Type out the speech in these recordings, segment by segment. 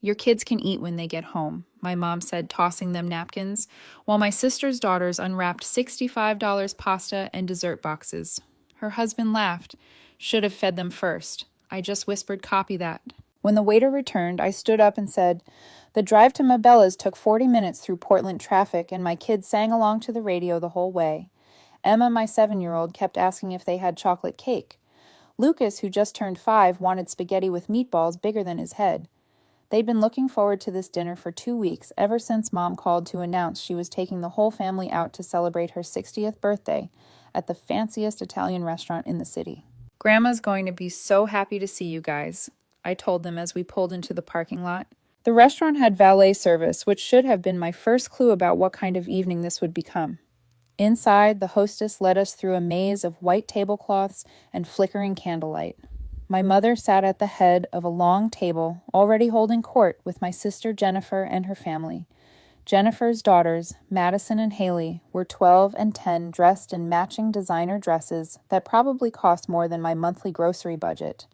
Your kids can eat when they get home, my mom said, tossing them napkins, while my sister's daughters unwrapped $65 pasta and dessert boxes. Her husband laughed. Should have fed them first. I just whispered, copy that. When the waiter returned, I stood up and said, the drive to Mabella's took 40 minutes through Portland traffic, and my kids sang along to the radio the whole way. Emma, my 7-year-old, kept asking if they had chocolate cake. Lucas, who just turned 5, wanted spaghetti with meatballs bigger than his head. They'd been looking forward to this dinner for 2 weeks, ever since Mom called to announce she was taking the whole family out to celebrate her 60th birthday at the fanciest Italian restaurant in the city. Grandma's going to be so happy to see you guys, I told them as we pulled into the parking lot. The restaurant had valet service, which should have been my first clue about what kind of evening this would become. Inside, the hostess led us through a maze of white tablecloths and flickering candlelight. My mother sat at the head of a long table, already holding court with my sister Jennifer and her family. Jennifer's daughters, Madison and Haley, were 12 and 10, dressed in matching designer dresses that probably cost more than my monthly grocery budget.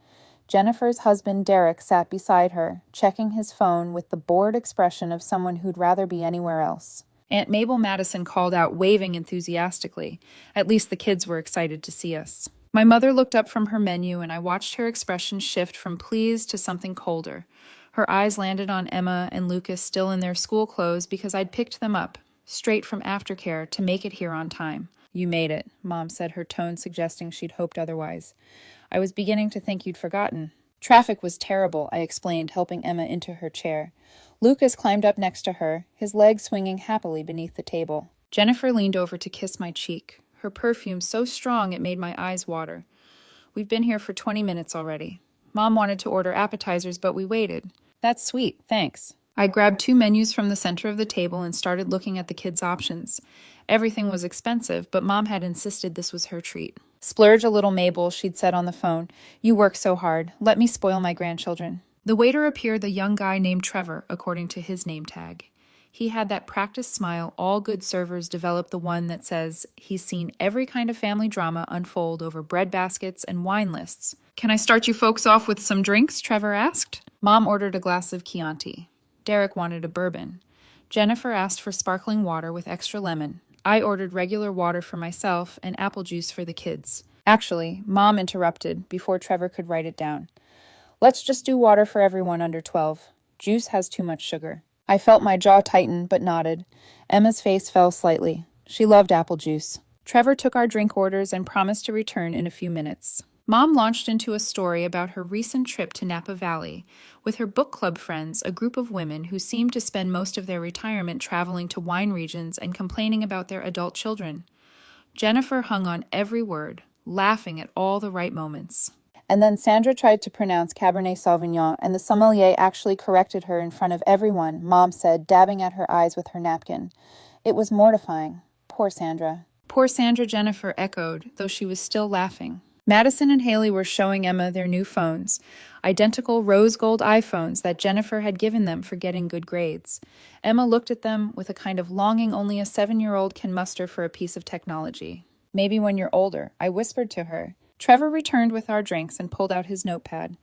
Jennifer's husband, Derek, sat beside her, checking his phone with the bored expression of someone who'd rather be anywhere else. Aunt Mabel Madison called out, waving enthusiastically. At least the kids were excited to see us. My mother looked up from her menu, and I watched her expression shift from pleased to something colder. Her eyes landed on Emma and Lucas, still in their school clothes, because I'd picked them up, straight from aftercare, to make it here on time. You made it, Mom said, her tone suggesting she'd hoped otherwise. I was beginning to think you'd forgotten. Traffic was terrible, I explained, helping Emma into her chair. Lucas climbed up next to her, his legs swinging happily beneath the table. Jennifer leaned over to kiss my cheek, her perfume so strong it made my eyes water. We've been here for 20 minutes already. Mom wanted to order appetizers, but we waited. That's sweet, thanks. I grabbed 2 menus from the center of the table and started looking at the kids' options. Everything was expensive, but Mom had insisted this was her treat. Splurge a little, Mabel, she'd said on the phone. You work so hard. Let me spoil my grandchildren. The waiter appeared a young guy named Trevor, according to his name tag. He had that practiced smile all good servers develop, the one that says he's seen every kind of family drama unfold over bread baskets and wine lists. Can I start you folks off with some drinks? Trevor asked. Mom ordered a glass of Chianti. Derek wanted a bourbon. Jennifer asked for sparkling water with extra lemon. I ordered regular water for myself and apple juice for the kids. Actually, Mom interrupted before Trevor could write it down. Let's just do water for everyone under 12. Juice has too much sugar. I felt my jaw tighten, but nodded. Emma's face fell slightly. She loved apple juice. Trevor took our drink orders and promised to return in a few minutes. Mom launched into a story about her recent trip to Napa Valley with her book club friends, a group of women who seemed to spend most of their retirement traveling to wine regions and complaining about their adult children. Jennifer hung on every word, laughing at all the right moments. And then Sandra tried to pronounce Cabernet Sauvignon, and the sommelier actually corrected her in front of everyone, Mom said, dabbing at her eyes with her napkin. It was mortifying. Poor Sandra. Poor Sandra, Jennifer echoed, though she was still laughing. Madison and Haley were showing Emma their new phones, identical rose gold iPhones that Jennifer had given them for getting good grades. Emma looked at them with a kind of longing only a 7-year-old can muster for a piece of technology. Maybe when you're older, I whispered to her. Trevor returned with our drinks and pulled out his notepad.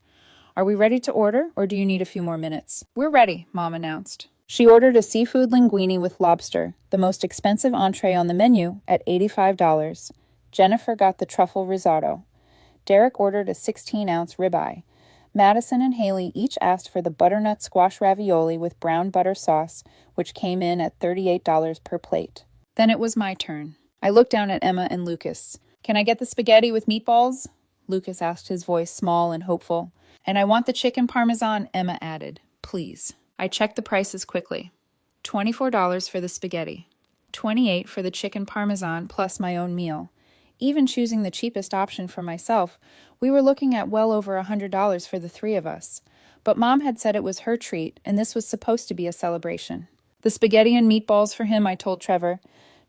Are we ready to order, or do you need a few more minutes? We're ready, Mom announced. She ordered a seafood linguine with lobster, the most expensive entree on the menu, at $85. Jennifer got the truffle risotto. Derek ordered a 16-ounce ribeye. Madison and Haley each asked for the butternut squash ravioli with brown butter sauce, which came in at $38 per plate. Then it was my turn. I looked down at Emma and Lucas. Can I get the spaghetti with meatballs? Lucas asked, his voice small and hopeful. And I want the chicken parmesan, Emma added. Please. I checked the prices quickly. $24 for the spaghetti. $28 for the chicken parmesan plus my own meal. Even choosing the cheapest option for myself, we were looking at well over $100 for the 3 of us. But Mom had said it was her treat, and this was supposed to be a celebration. The spaghetti and meatballs for him, I told Trevor.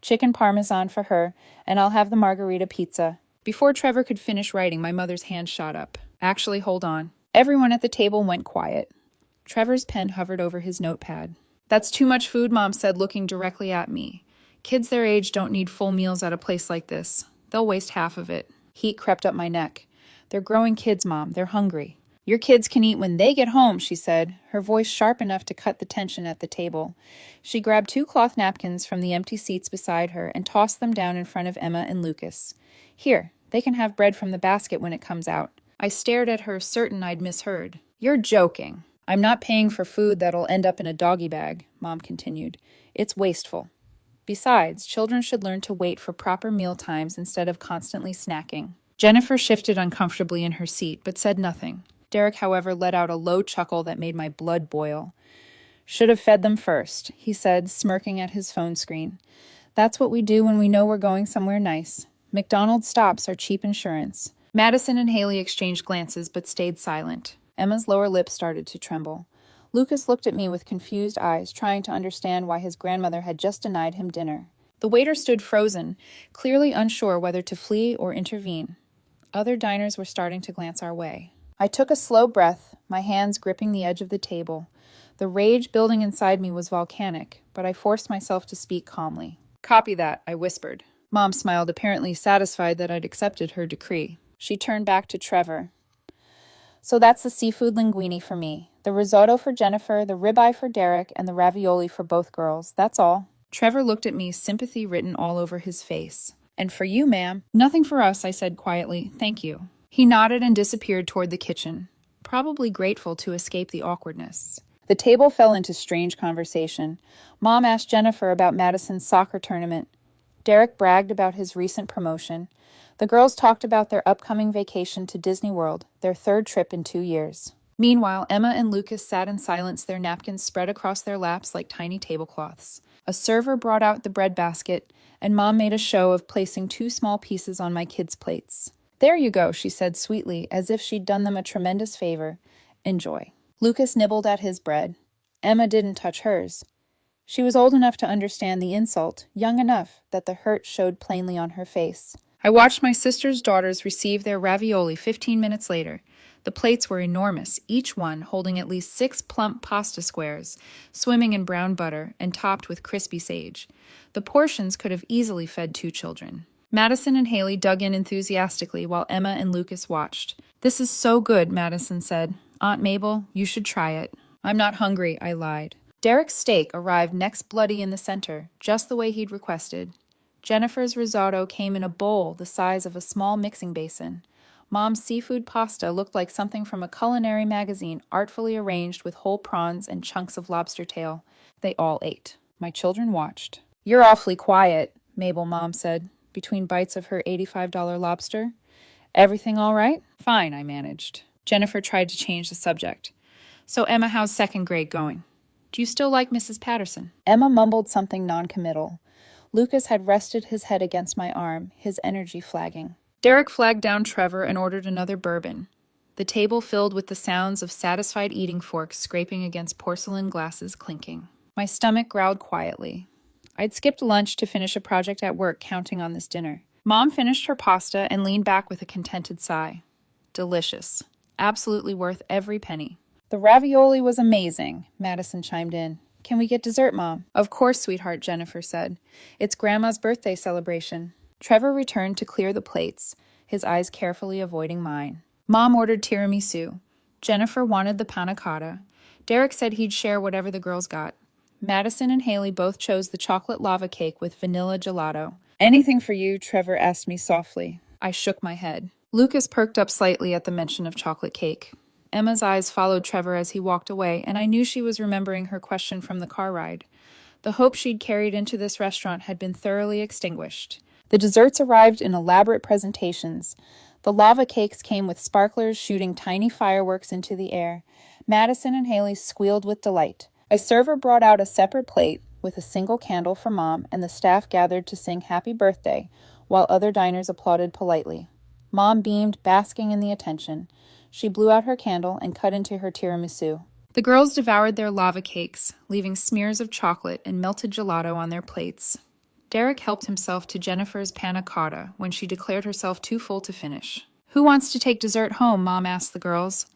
Chicken parmesan for her, and I'll have the margarita pizza. Before Trevor could finish writing, my mother's hand shot up. Actually, hold on. Everyone at the table went quiet. Trevor's pen hovered over his notepad. That's too much food, Mom said, looking directly at me. Kids their age don't need full meals at a place like this. They'll waste half of it. Heat crept up my neck. They're growing kids, Mom. They're hungry. Your kids can eat when they get home, she said, her voice sharp enough to cut the tension at the table. She grabbed 2 cloth napkins from the empty seats beside her and tossed them down in front of Emma and Lucas. Here, they can have bread from the basket when it comes out. I stared at her, certain I'd misheard. You're joking. I'm not paying for food that'll end up in a doggy bag, Mom continued. It's wasteful. Besides, children should learn to wait for proper meal times instead of constantly snacking. Jennifer shifted uncomfortably in her seat, but said nothing. Derek, however, let out a low chuckle that made my blood boil. Should have fed them first, he said, smirking at his phone screen. That's what we do when we know we're going somewhere nice. McDonald's stops are cheap insurance. Madison and Haley exchanged glances but stayed silent. Emma's lower lip started to tremble. Lucas looked at me with confused eyes, trying to understand why his grandmother had just denied him dinner. The waiter stood frozen, clearly unsure whether to flee or intervene. Other diners were starting to glance our way. I took a slow breath, my hands gripping the edge of the table. The rage building inside me was volcanic, but I forced myself to speak calmly. Copy that, I whispered. Mom smiled, apparently satisfied that I'd accepted her decree. She turned back to Trevor. So that's the seafood linguine for me, the risotto for Jennifer, the ribeye for Derek, and the ravioli for both girls. That's all. Trevor looked at me, sympathy written all over his face. And for you, ma'am? Nothing for us, I said quietly. Thank you. He nodded and disappeared toward the kitchen, probably grateful to escape the awkwardness. The table fell into strange conversation. Mom asked Jennifer about Madison's soccer tournament. Derek bragged about his recent promotion. The girls talked about their upcoming vacation to Disney World, their 3rd trip in 2 years. Meanwhile, Emma and Lucas sat in silence, their napkins spread across their laps like tiny tablecloths. A server brought out the bread basket, and Mom made a show of placing 2 small pieces on my kids' plates. There you go, she said sweetly, as if she'd done them a tremendous favor. Enjoy. Lucas nibbled at his bread. Emma didn't touch hers. She was old enough to understand the insult, young enough that the hurt showed plainly on her face. I watched my sister's daughters receive their ravioli 15 minutes later. The plates were enormous, each one holding at least 6 plump pasta squares, swimming in brown butter and topped with crispy sage. The portions could have easily fed 2 children. Madison and Haley dug in enthusiastically while Emma and Lucas watched. This is so good, Madison said. Aunt Mabel, you should try it. I'm not hungry, I lied. Derek's steak arrived next bloody in the center, just the way he'd requested. Jennifer's risotto came in a bowl the size of a small mixing basin. Mom's seafood pasta looked like something from a culinary magazine, artfully arranged with whole prawns and chunks of lobster tail. They all ate. My children watched. You're awfully quiet, Mabel, Mom said, between bites of her $85 lobster. Everything all right? Fine, I managed. Jennifer tried to change the subject. So Emma, how's 2nd grade going? Do you still like Mrs. Patterson? Emma mumbled something noncommittal. Lucas had rested his head against my arm, his energy flagging. Derek flagged down Trevor and ordered another bourbon. The table filled with the sounds of satisfied eating forks scraping against porcelain glasses clinking. My stomach growled quietly. I'd skipped lunch to finish a project at work, counting on this dinner. Mom finished her pasta and leaned back with a contented sigh. Delicious. Absolutely worth every penny. The ravioli was amazing, Madison chimed in. Can we get dessert, Mom? Of course, sweetheart, Jennifer said. It's Grandma's birthday celebration. Trevor returned to clear the plates, his eyes carefully avoiding mine. Mom ordered tiramisu. Jennifer wanted the panna cotta. Derek said he'd share whatever the girls got. Madison and Haley both chose the chocolate lava cake with vanilla gelato. Anything for you, Trevor asked me softly. I shook my head. Lucas perked up slightly at the mention of chocolate cake. Emma's eyes followed Trevor as he walked away, and I knew she was remembering her question from the car ride. The hope she'd carried into this restaurant had been thoroughly extinguished. The desserts arrived in elaborate presentations. The lava cakes came with sparklers shooting tiny fireworks into the air. Madison and Haley squealed with delight. A server brought out a separate plate with a single candle for Mom, and the staff gathered to sing happy birthday, while other diners applauded politely. Mom beamed, basking in the attention. She blew out her candle and cut into her tiramisu. The girls devoured their lava cakes, leaving smears of chocolate and melted gelato on their plates. Derek helped himself to Jennifer's panna cotta when she declared herself too full to finish. Who wants to take dessert home? Mom asked the girls.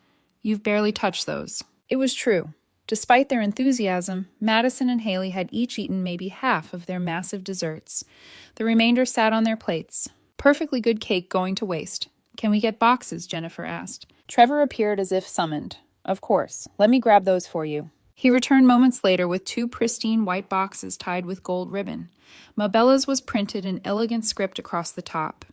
You've barely touched those. It was true. Despite their enthusiasm, Madison and Haley had each eaten maybe half of their massive desserts. The remainder sat on their plates. Perfectly good cake going to waste. Can we get boxes? Jennifer asked. Trevor appeared as if summoned. Of course. Let me grab those for you. He returned moments later with 2 pristine white boxes tied with gold ribbon. Mabella's was printed in elegant script across the top.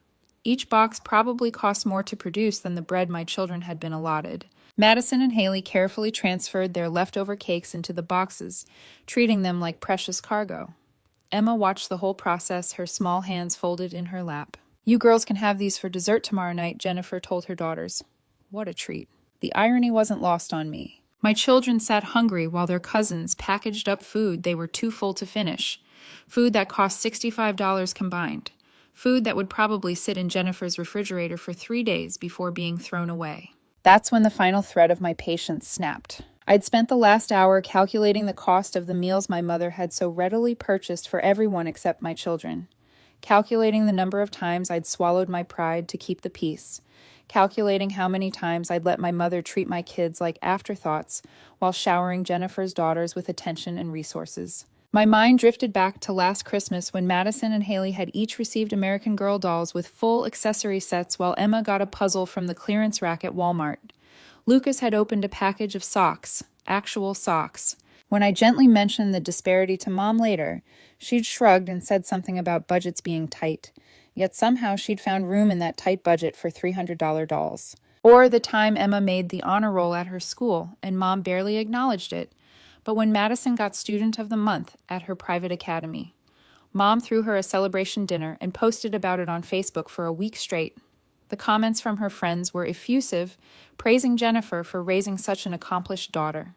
Each box probably cost more to produce than the bread my children had been allotted. Madison and Haley carefully transferred their leftover cakes into the boxes, treating them like precious cargo. Emma watched the whole process, her small hands folded in her lap. "You girls can have these for dessert tomorrow night," Jennifer told her daughters. What a treat. The irony wasn't lost on me. My children sat hungry while their cousins packaged up food they were too full to finish. Food that cost $65 combined. Food that would probably sit in Jennifer's refrigerator for 3 days before being thrown away. That's when the final thread of my patience snapped. I'd spent the last hour calculating the cost of the meals my mother had so readily purchased for everyone except my children. Calculating the number of times I'd swallowed my pride to keep the peace. Calculating how many times I'd let my mother treat my kids like afterthoughts while showering Jennifer's daughters with attention and resources. My mind drifted back to last Christmas when Madison and Haley had each received American Girl dolls with full accessory sets while Emma got a puzzle from the clearance rack at Walmart. Lucas had opened a package of socks, actual socks. When I gently mentioned the disparity to Mom later, she'd shrugged and said something about budgets being tight. Yet somehow she'd found room in that tight budget for $300 dolls. Or the time Emma made the honor roll at her school and Mom barely acknowledged it. But when Madison got Student of the Month at her private academy, Mom threw her a celebration dinner and posted about it on Facebook for a week straight. The comments from her friends were effusive, praising Jennifer for raising such an accomplished daughter.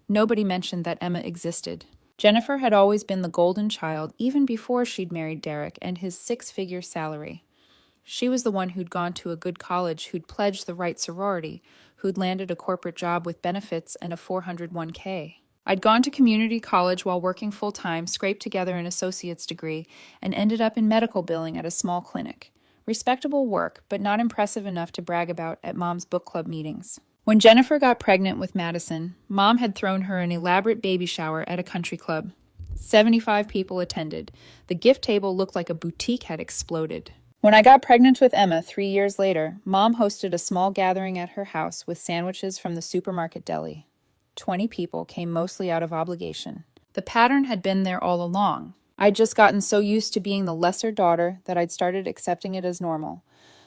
Nobody mentioned that Emma existed. Jennifer had always been the golden child even before she'd married Derek and his 6-figure salary. She was the one who'd gone to a good college, who'd pledged the right sorority, who'd landed a corporate job with benefits and a 401k. I'd gone to community college while working full-time, scraped together an associate's degree, and ended up in medical billing at a small clinic. Respectable work, but not impressive enough to brag about at Mom's book club meetings. When Jennifer got pregnant with Madison, Mom had thrown her an elaborate baby shower at a country club. 75 people attended. The gift table looked like a boutique had exploded. When I got pregnant with Emma 3 years later, Mom hosted a small gathering at her house with sandwiches from the supermarket deli. 20 people came mostly out of obligation. The pattern had been there all along. I'd just gotten so used to being the lesser daughter that I'd started accepting it as normal.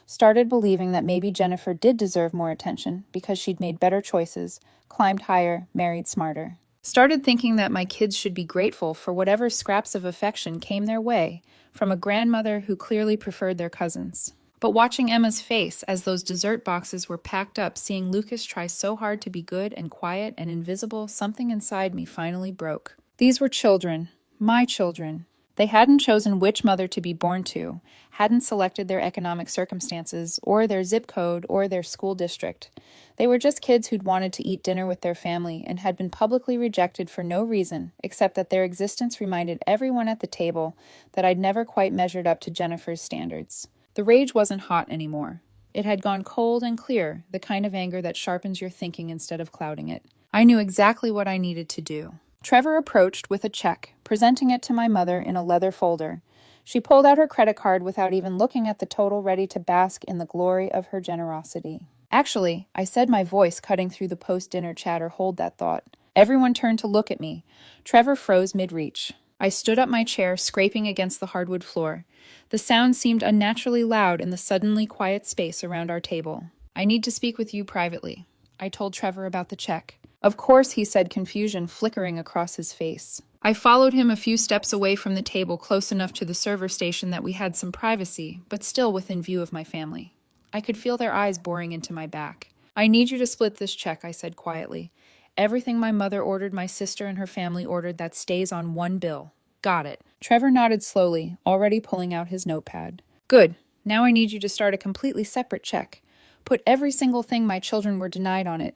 Started believing that maybe Jennifer did deserve more attention because she'd made better choices, climbed higher, married smarter. Started thinking that my kids should be grateful for whatever scraps of affection came their way from a grandmother who clearly preferred their cousins. But watching Emma's face as those dessert boxes were packed up, seeing Lucas try so hard to be good and quiet and invisible, something inside me finally broke. These were children, my children. They hadn't chosen which mother to be born to, hadn't selected their economic circumstances, or their zip code, or their school district. They were just kids who'd wanted to eat dinner with their family and had been publicly rejected for no reason, except that their existence reminded everyone at the table that I'd never quite measured up to Jennifer's standards. The rage wasn't hot anymore. It had gone cold and clear, the kind of anger that sharpens your thinking instead of clouding it. I knew exactly what I needed to do. Trevor approached with a check, presenting it to my mother in a leather folder. She pulled out her credit card without even looking at the total, ready to bask in the glory of her generosity. "Actually," I said, my voice cutting through the post-dinner chatter. "Hold that thought." Everyone turned to look at me. Trevor froze mid-reach. I stood up my chair, scraping against the hardwood floor. The sound seemed unnaturally loud in the suddenly quiet space around our table. "I need to speak with you privately." I told Trevor about the check. "Of course," he said, confusion flickering across his face. I followed him a few steps away from the table, close enough to the server station that we had some privacy, but still within view of my family. I could feel their eyes boring into my back. "I need you to split this check," I said quietly. "Everything my mother ordered, my sister and her family ordered, that stays on one bill." "Got it." Trevor nodded slowly, already pulling out his notepad. "Good. Now I need you to start a completely separate check. Put every single thing my children were denied on it.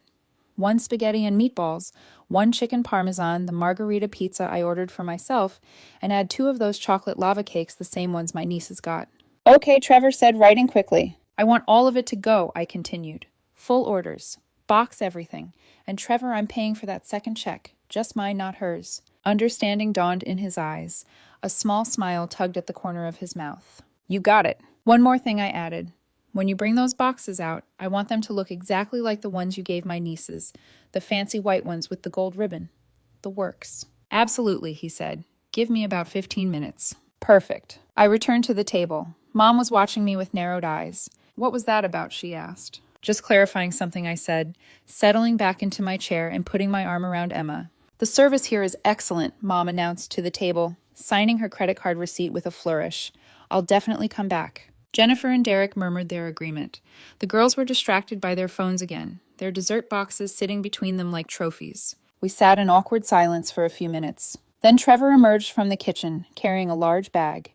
1 spaghetti and meatballs, 1 chicken parmesan, the margarita pizza I ordered for myself, and add 2 of those chocolate lava cakes, the same ones my nieces got." "Okay," Trevor said, writing quickly. "I want all of it to go," I continued. "Full orders. Box everything. And Trevor, I'm paying for that second check. Just mine, not hers." Understanding dawned in his eyes. A small smile tugged at the corner of his mouth. "You got it." "One more thing," I added. When you bring those boxes out, I want them to look exactly like the ones you gave my nieces, the fancy white ones with the gold ribbon. The works. Absolutely, he said. Give me about 15 minutes. Perfect. I returned to the table. Mom was watching me with narrowed eyes. What was that about, she asked. Just clarifying something, I said, settling back into my chair and putting my arm around Emma. The service here is excellent, Mom announced to the table, signing her credit card receipt with a flourish. I'll definitely come back. Jennifer and Derek murmured their agreement. The girls were distracted by their phones again, their dessert boxes sitting between them like trophies. We sat in awkward silence for a few minutes. Then Trevor emerged from the kitchen, carrying a large bag.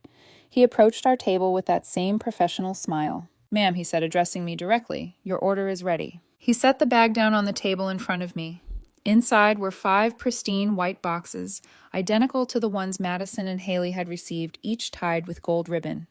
He approached our table with that same professional smile. Ma'am, he said, addressing me directly, your order is ready. He set the bag down on the table in front of me. Inside were 5 pristine white boxes, identical to the ones Madison and Haley had received, each tied with gold ribbon.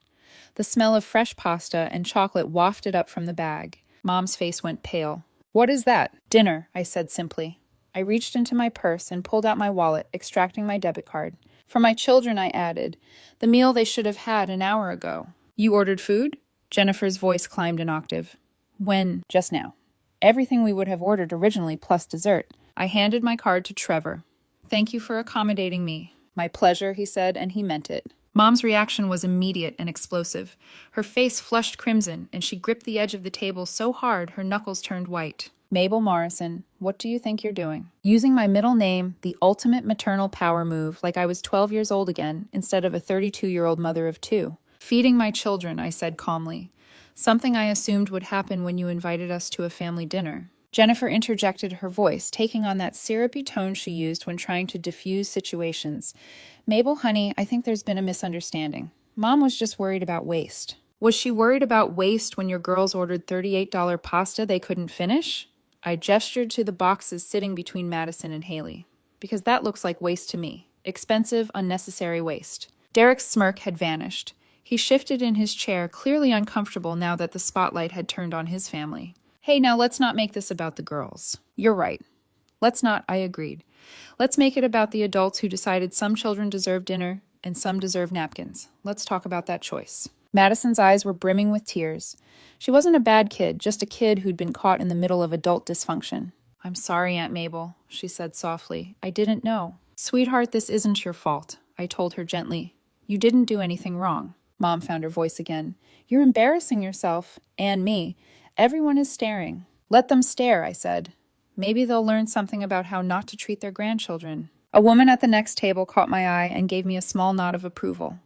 The smell of fresh pasta and chocolate wafted up from the bag. Mom's face went pale. What is that? Dinner, I said simply. I reached into my purse and pulled out my wallet, extracting my debit card. For my children, I added, the meal they should have had an hour ago. You ordered food? Jennifer's voice climbed an octave. When? Just now. Everything we would have ordered originally plus dessert. I handed my card to Trevor. Thank you for accommodating me. My pleasure, he said, and he meant it. Mom's reaction was immediate and explosive. Her face flushed crimson, and she gripped the edge of the table so hard her knuckles turned white. Mabel Morrison, what do you think you're doing? Using my middle name, the ultimate maternal power move, like I was 12 years old again, instead of a 32-year-old mother of 2. Feeding my children, I said calmly. Something I assumed would happen when you invited us to a family dinner. Jennifer interjected her voice, taking on that syrupy tone she used when trying to diffuse situations. Mabel, honey, I think there's been a misunderstanding. Mom was just worried about waste. Was she worried about waste when your girls ordered $38 pasta they couldn't finish? I gestured to the boxes sitting between Madison and Haley. Because that looks like waste to me. Expensive, unnecessary waste. Derek's smirk had vanished. He shifted in his chair, clearly uncomfortable now that the spotlight had turned on his family. Hey, now let's not make this about the girls. You're right. Let's not, I agreed. Let's make it about the adults who decided some children deserve dinner and some deserve napkins. Let's talk about that choice. Madison's eyes were brimming with tears. She wasn't a bad kid, just a kid who'd been caught in the middle of adult dysfunction. I'm sorry, Aunt Mabel, she said softly. I didn't know. Sweetheart, this isn't your fault, I told her gently. You didn't do anything wrong. Mom found her voice again. You're embarrassing yourself, and me. Everyone is staring. Let them stare, I said. Maybe they'll learn something about how not to treat their grandchildren. A woman at the next table caught my eye and gave me a small nod of approval.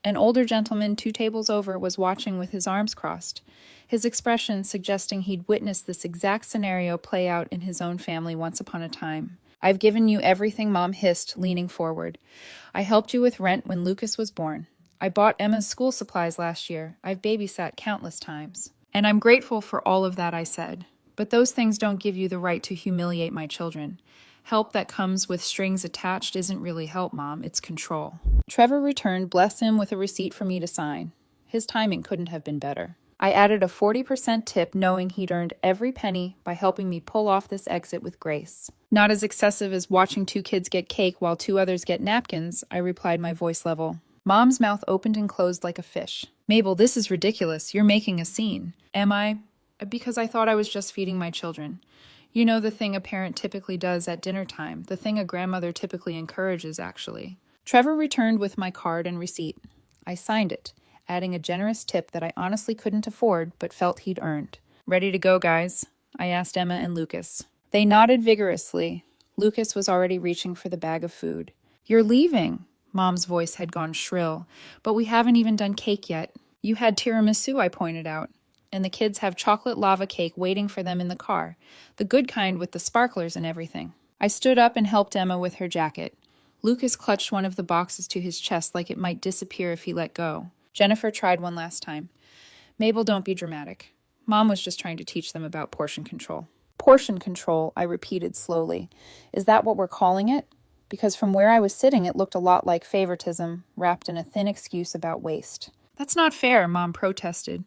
An older gentleman 2 tables over was watching with his arms crossed, his expression suggesting he'd witnessed this exact scenario play out in his own family once upon a time. I've given you everything, Mom hissed, leaning forward. I helped you with rent when Lucas was born. I bought Emma's school supplies last year. I've babysat countless times. And I'm grateful for all of that, I said. But those things don't give you the right to humiliate my children. Help that comes with strings attached isn't really help, Mom. It's control. Trevor returned, bless him, with a receipt for me to sign. His timing couldn't have been better. I added a 40% tip knowing he'd earned every penny by helping me pull off this exit with grace. Not as excessive as watching 2 kids get cake while 2 others get napkins, I replied, my voice level. Mom's mouth opened and closed like a fish. Mabel, this is ridiculous. You're making a scene. Am I? Because I thought I was just feeding my children. You know, the thing a parent typically does at dinner time, the thing a grandmother typically encourages, actually. Trevor returned with my card and receipt. I signed it, adding a generous tip that I honestly couldn't afford but felt he'd earned. Ready to go, guys? I asked Emma and Lucas. They nodded vigorously. Lucas was already reaching for the bag of food. You're leaving! Mom's voice had gone shrill. But we haven't even done cake yet. You had tiramisu, I pointed out. And the kids have chocolate lava cake waiting for them in the car, the good kind with the sparklers and everything. I stood up and helped Emma with her jacket. Lucas clutched one of the boxes to his chest like it might disappear if he let go. Jennifer tried one last time. Mabel, don't be dramatic. Mom was just trying to teach them about portion control. Portion control, I repeated slowly. Is that what we're calling it? Because from where I was sitting, it looked a lot like favoritism, wrapped in a thin excuse about waste. That's not fair, Mom protested.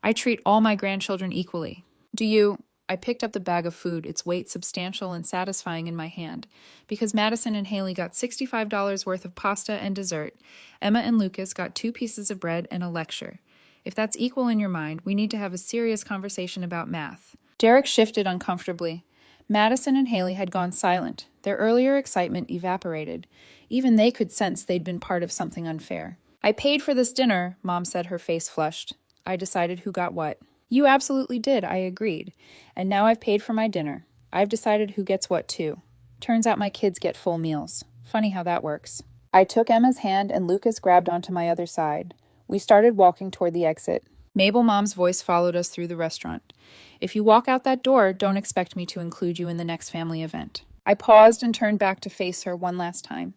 I treat all my grandchildren equally. Do you? I picked up the bag of food, its weight substantial and satisfying in my hand. Because Madison and Haley got $65 worth of pasta and dessert, Emma and Lucas got 2 pieces of bread and a lecture. If that's equal in your mind, we need to have a serious conversation about math. Derek shifted uncomfortably. Madison and Haley had gone silent. Their earlier excitement evaporated. Even they could sense they'd been part of something unfair. I paid for this dinner, Mom said, her face flushed. I decided who got what. You absolutely did, I agreed. And now I've paid for my dinner. I've decided who gets what, too. Turns out my kids get full meals. Funny how that works. I took Emma's hand and Lucas grabbed onto my other side. We started walking toward the exit. Mabel Mom's voice followed us through the restaurant. If you walk out that door, don't expect me to include you in the next family event. I paused and turned back to face her one last time.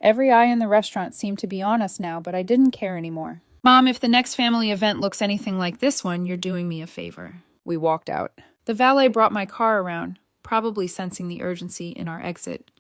Every eye in the restaurant seemed to be on us now, but I didn't care anymore. Mom, if the next family event looks anything like this one, you're doing me a favor. We walked out. The valet brought my car around, probably sensing the urgency in our exit.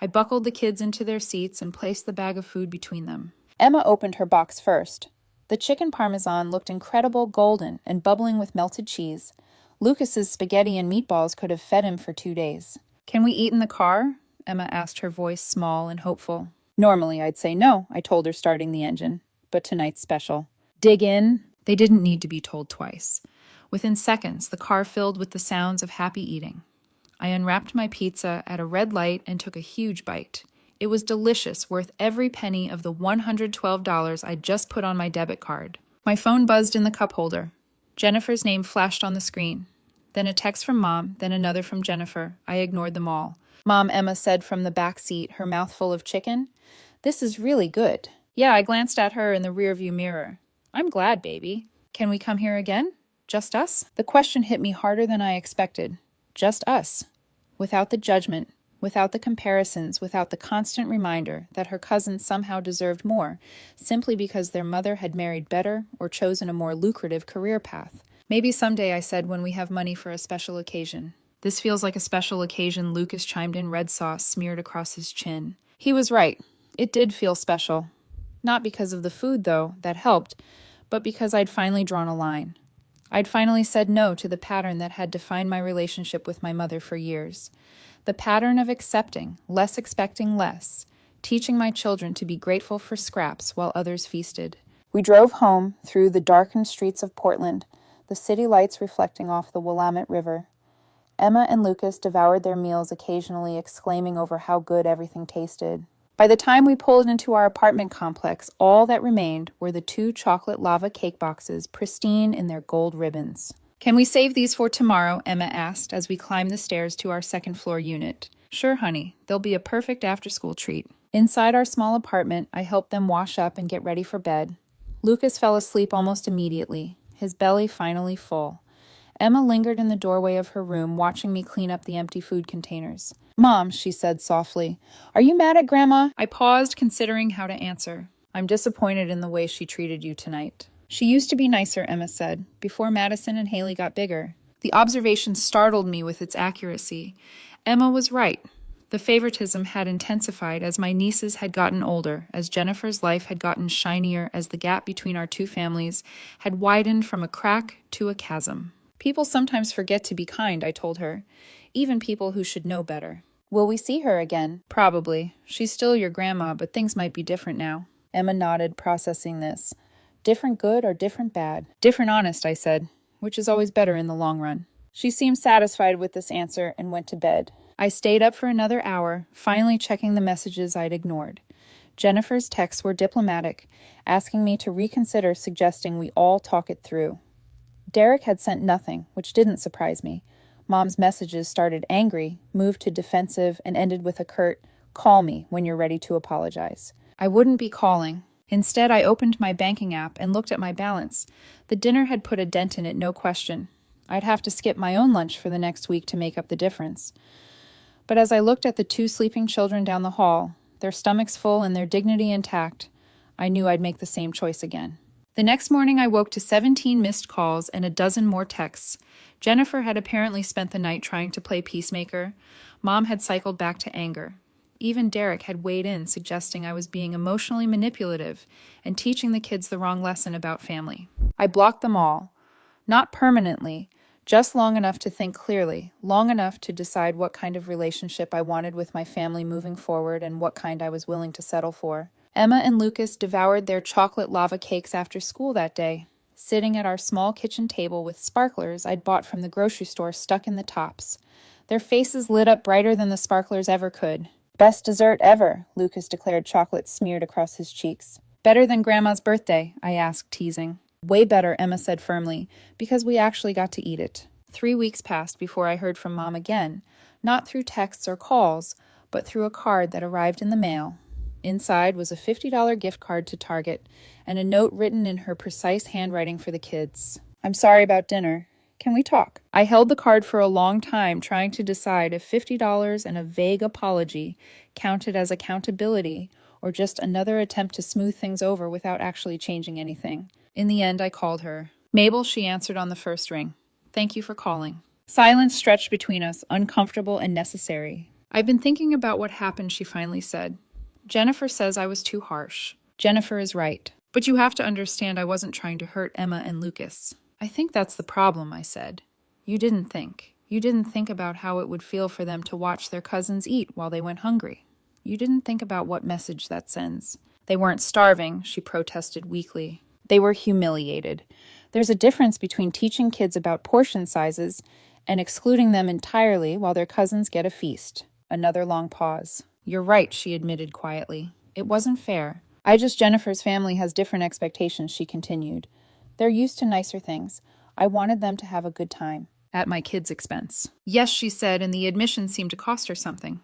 I buckled the kids into their seats and placed the bag of food between them. Emma opened her box first. The chicken parmesan looked incredible, golden, and bubbling with melted cheese. Lucas's spaghetti and meatballs could have fed him for 2 days. Can we eat in the car? Emma asked, her voice small and hopeful. Normally I'd say no, I told her, starting the engine. But tonight's special. Dig in. They didn't need to be told twice. Within seconds, the car filled with the sounds of happy eating. I unwrapped my pizza at a red light and took a huge bite. It was delicious, worth every penny of the $112 I'd just put on my debit card. My phone buzzed in the cup holder. Jennifer's name flashed on the screen. Then a text from Mom, then another from Jennifer. I ignored them all. Mom, Emma said from the back seat, her mouth full of chicken. This is really good. Yeah, I glanced at her in the rearview mirror. I'm glad, baby. Can we come here again? Just us? The question hit me harder than I expected. Just us. Without the judgment, without the comparisons, without the constant reminder that her cousins somehow deserved more, simply because their mother had married better or chosen a more lucrative career path. Maybe someday, I said, when we have money for a special occasion. This feels like a special occasion, Lucas chimed in, red sauce smeared across his chin. He was right. It did feel special. Not because of the food, though, that helped, but because I'd finally drawn a line. I'd finally said no to the pattern that had defined my relationship with my mother for years. The pattern of accepting, less expecting less, teaching my children to be grateful for scraps while others feasted. We drove home through the darkened streets of Portland, the city lights reflecting off the Willamette River. Emma and Lucas devoured their meals, occasionally exclaiming over how good everything tasted. By the time we pulled into our apartment complex, all that remained were the 2 chocolate lava cake boxes, pristine in their gold ribbons. Can we save these for tomorrow? Emma asked as we climbed the stairs to our second-floor unit. Sure, honey. They'll be a perfect after-school treat. Inside our small apartment, I helped them wash up and get ready for bed. Lucas fell asleep almost immediately, his belly finally full. Emma lingered in the doorway of her room, watching me clean up the empty food containers. Mom, she said softly, are you mad at Grandma? I paused, considering how to answer. I'm disappointed in the way she treated you tonight. She used to be nicer, Emma said, before Madison and Haley got bigger. The observation startled me with its accuracy. Emma was right. The favoritism had intensified as my nieces had gotten older, as Jennifer's life had gotten shinier, as the gap between our 2 families had widened from a crack to a chasm. People sometimes forget to be kind, I told her. Even people who should know better. Will we see her again? Probably. She's still your grandma, but things might be different now. Emma nodded, processing this. Different good or different bad? Different honest, I said, which is always better in the long run. She seemed satisfied with this answer and went to bed. I stayed up for another hour, finally checking the messages I'd ignored. Jennifer's texts were diplomatic, asking me to reconsider, suggesting we all talk it through. Derek had sent nothing, which didn't surprise me. Mom's messages started angry, moved to defensive, and ended with a curt, call me when you're ready to apologize. I wouldn't be calling. Instead, I opened my banking app and looked at my balance. The dinner had put a dent in it, no question. I'd have to skip my own lunch for the next week to make up the difference. But as I looked at the 2 sleeping children down the hall, their stomachs full and their dignity intact, I knew I'd make the same choice again. The next morning, I woke to 17 missed calls and a dozen more texts. Jennifer had apparently spent the night trying to play peacemaker. Mom had cycled back to anger. Even Derek had weighed in, suggesting I was being emotionally manipulative and teaching the kids the wrong lesson about family. I blocked them all. Not permanently, just long enough to think clearly, long enough to decide what kind of relationship I wanted with my family moving forward and what kind I was willing to settle for. Emma and Lucas devoured their chocolate lava cakes after school that day. sitting at our small kitchen table with sparklers I'd bought from the grocery store stuck in the tops. Their faces lit up brighter than the sparklers ever could. "Best dessert ever," Lucas declared, chocolate smeared across his cheeks. "Better than Grandma's birthday?" I asked, teasing. "Way better," Emma said firmly, "because we actually got to eat it." 3 weeks passed before I heard from Mom again, not through texts or calls, but through a card that arrived in the mail. Inside was a $50 gift card to Target and a note written in her precise handwriting for the kids. "I'm sorry about dinner. Can we talk?" I held the card for a long time, trying to decide if $50 and a vague apology counted as accountability or just another attempt to smooth things over without actually changing anything. In the end, I called her. "Mabel," she answered on the first ring. "Thank you for calling." Silence stretched between us, uncomfortable and necessary. "I've been thinking about what happened," she finally said. "Jennifer says I was too harsh. Jennifer is right. But you have to understand I wasn't trying to hurt Emma and Lucas." "I think that's the problem," I said. You didn't think. You didn't think about how it would feel for them to watch their cousins eat while they went hungry. You didn't think about what message that sends." "They weren't starving," she protested weakly. "They were humiliated. There's a difference between teaching kids about portion sizes and excluding them entirely while their cousins get a feast." Another long pause. "You're right," she admitted quietly. "It wasn't fair. Jennifer's family has different expectations," she continued. "They're used to nicer things. I wanted them to have a good time." "At my kids' expense." "Yes," she said, and the admission seemed to cost her something.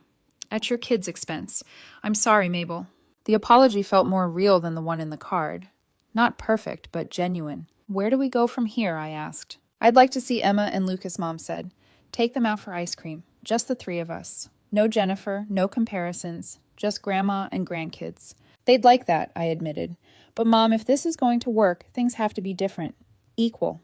"At your kids' expense. I'm sorry, Mabel." The apology felt more real than the one in the card. Not perfect, but genuine. "Where do we go from here?" I asked. "I'd like to see Emma and Lucas," Mom said. "Take them out for ice cream. Just the three of us. No Jennifer, no comparisons. Just Grandma and grandkids." "They'd like that," I admitted. "But Mom, if this is going to work, things have to be different. Equal.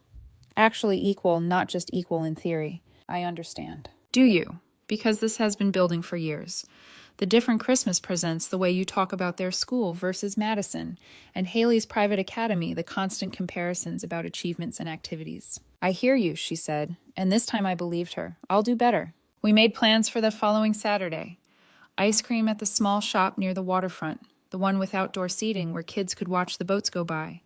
Actually equal, not just equal in theory." "I understand." "Do you?" "Because this has been building for years. The different Christmas presents, the way you talk about their school versus Madison, and Haley's private academy, the constant comparisons about achievements and activities." "I hear you," she said, and this time I believed her. "I'll do better." We made plans for the following Saturday. Ice cream at the small shop near the waterfront, the one with outdoor seating where kids could watch the boats go by.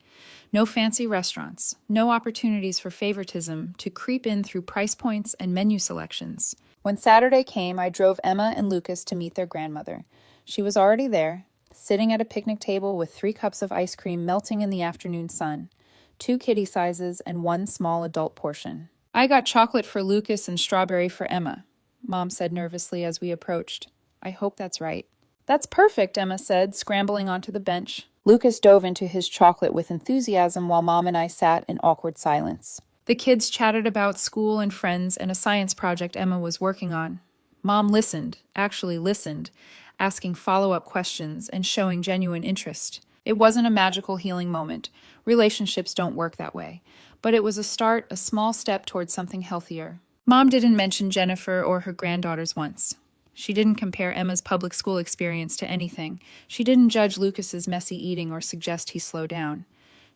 No fancy restaurants, no opportunities for favoritism to creep in through price points and menu selections. When Saturday came, I drove Emma and Lucas to meet their grandmother. She was already there, sitting at a picnic table with 3 cups of ice cream melting in the afternoon sun, 2 kiddie sizes and 1 small adult portion. "I got chocolate for Lucas and strawberry for Emma," Mom said nervously as we approached. "I hope that's right." "That's perfect," Emma said, scrambling onto the bench. Lucas dove into his chocolate with enthusiasm while Mom and I sat in awkward silence. The kids chatted about school and friends and a science project Emma was working on. Mom listened, actually listened, asking follow-up questions and showing genuine interest. It wasn't a magical healing moment. Relationships don't work that way. But it was a start, a small step towards something healthier. Mom didn't mention Jennifer or her granddaughters once. She didn't compare Emma's public school experience to anything. She didn't judge Lucas's messy eating or suggest he slow down.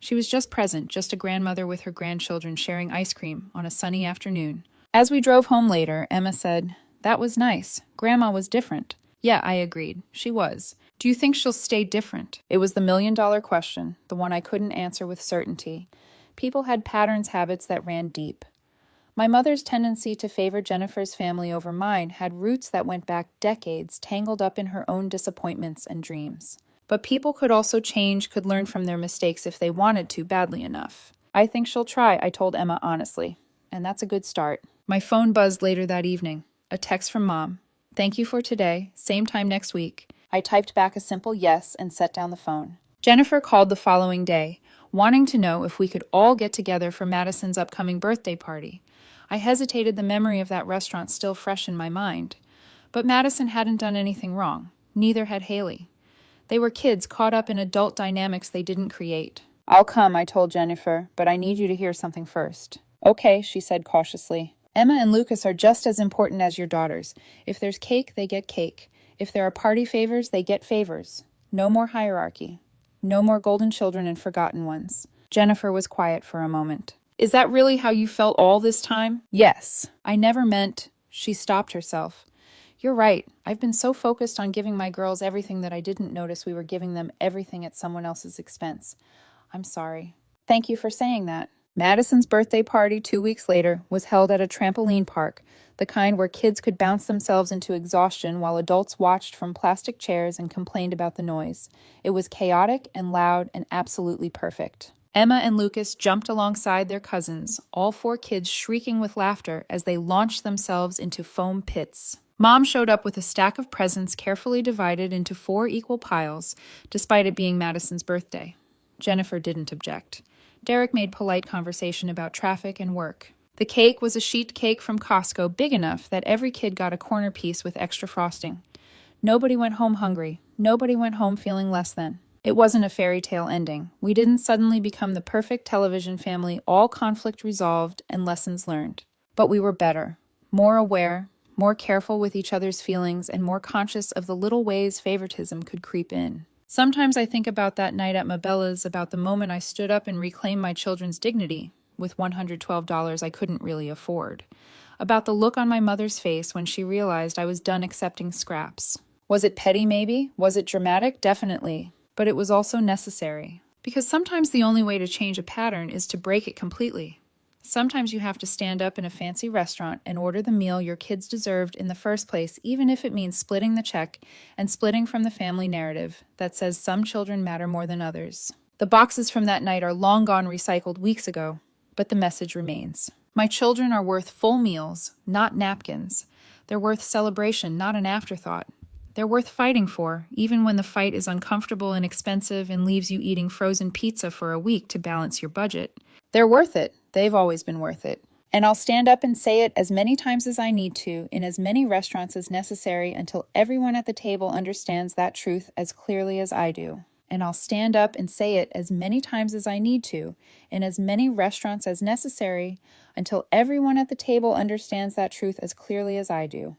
She was just present, just a grandmother with her grandchildren sharing ice cream on a sunny afternoon. As we drove home later, Emma said, "That was nice. Grandma was different." Yeah, I agreed. She was. "Do you think she'll stay different?" It was the million-dollar question, the one I couldn't answer with certainty. People had patterns, habits that ran deep. My mother's tendency to favor Jennifer's family over mine had roots that went back decades, tangled up in her own disappointments and dreams. But people could also change, could learn from their mistakes if they wanted to badly enough. "I think she'll try," I told Emma honestly. And that's a good start. My phone buzzed later that evening. A text from Mom. "Thank you for today. Same time next week." I typed back a simple yes and set down the phone. Jennifer called the following day, wanting to know if we could all get together for Madison's upcoming birthday party. I hesitated, the memory of that restaurant still fresh in my mind. But Madison hadn't done anything wrong. Neither had Haley. They were kids caught up in adult dynamics they didn't create. "I'll come," I told Jennifer, "but I need you to hear something first." "Okay," she said cautiously. "Emma and Lucas are just as important as your daughters. If there's cake, they get cake. If there are party favors, they get favors. No more hierarchy. No more golden children and forgotten ones." Jennifer was quiet for a moment. "Is that really how you felt all this time?" "Yes. I never meant—" She stopped herself. "You're right. I've been so focused on giving my girls everything that I didn't notice we were giving them everything at someone else's expense. I'm sorry." Thank you for saying that. Madison's birthday party 2 weeks later was held at a trampoline park, the kind where kids could bounce themselves into exhaustion while adults watched from plastic chairs and complained about the noise. It was chaotic and loud and absolutely perfect. Emma and Lucas jumped alongside their cousins, all four kids shrieking with laughter as they launched themselves into foam pits. Mom showed up with a stack of presents carefully divided into 4 equal piles, despite it being Madison's birthday. Jennifer didn't object. Derek made polite conversation about traffic and work. The cake was a sheet cake from Costco big enough that every kid got a corner piece with extra frosting. Nobody went home hungry. Nobody went home feeling less than. It wasn't a fairy tale ending. We didn't suddenly become the perfect television family, all conflict resolved and lessons learned. But we were better, more aware, more careful with each other's feelings, and more conscious of the little ways favoritism could creep in. Sometimes I think about that night at Mabella's, about the moment I stood up and reclaimed my children's dignity with $112 I couldn't really afford. About the look on my mother's face when she realized I was done accepting scraps. Was it petty, maybe? Was it dramatic? Definitely. But it was also necessary. Because sometimes the only way to change a pattern is to break it completely. Sometimes you have to stand up in a fancy restaurant and order the meal your kids deserved in the first place, even if it means splitting the check and splitting from the family narrative that says some children matter more than others. The boxes from that night are long gone, recycled weeks ago, but the message remains. My children are worth full meals, not napkins. They're worth celebration, not an afterthought. They're worth fighting for, even when the fight is uncomfortable and expensive and leaves you eating frozen pizza for a week to balance your budget. They're worth it. They've always been worth it. And I'll stand up and say it as many times as I need to, in as many restaurants as necessary, until everyone at the table understands that truth as clearly as I do. And I'll stand up and say it as many times as I need to, in as many restaurants as necessary, until everyone at the table understands that truth as clearly as I do.